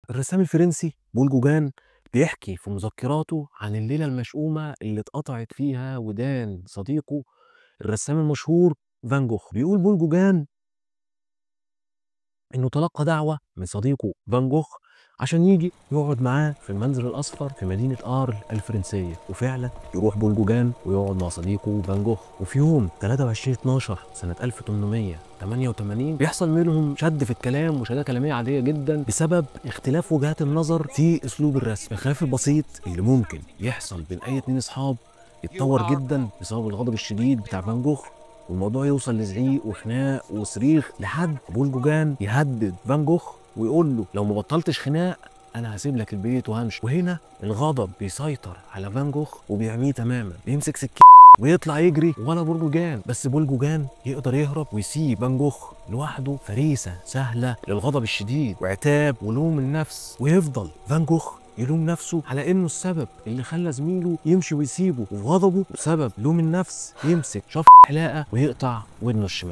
الرسام الفرنسي بول جوجان بيحكي في مذكراته عن الليلة المشؤومة اللي اتقطعت فيها ودان صديقه الرسام المشهور فان جوخ. بيقول بول جوجان إنه تلقى دعوة من صديقه فان جوخ عشان يجي يقعد معاه في المنزل الأصفر في مدينة آرل الفرنسية، وفعلا يروح بول جوجان ويقعد مع صديقه فان جوخ. وفي يوم 23/12 سنة 1888 بيحصل منهم شد في الكلام وشدة كلامية عادية جدا بسبب اختلاف وجهات النظر في أسلوب الرسم. الخلاف البسيط اللي ممكن يحصل بين أي اتنين أصحاب يتطور جدا بسبب الغضب الشديد بتاع فان جوخ، والموضوع يوصل لزعيق وخناق وصريخ لحد بول جوجان يهدد فان جوخ ويقول له لو ما بطلتش خناق انا هسيب لك البيت وهمشي. وهنا الغضب بيسيطر على فان جوخ وبيعميه تماما، بيمسك سكين ويطلع يجري ورا بول جوجان، بس بول جوجان يقدر يهرب ويسيب فان جوخ لوحده، فريسه سهله للغضب الشديد وعتاب ولوم النفس. ويفضل فان جوخ يلوم نفسه على انه السبب اللي خلى زميله يمشي ويسيبه، وفي غضبه بسبب لوم النفس يمسك شفط حلاقه ويقطع ودنه الشمال.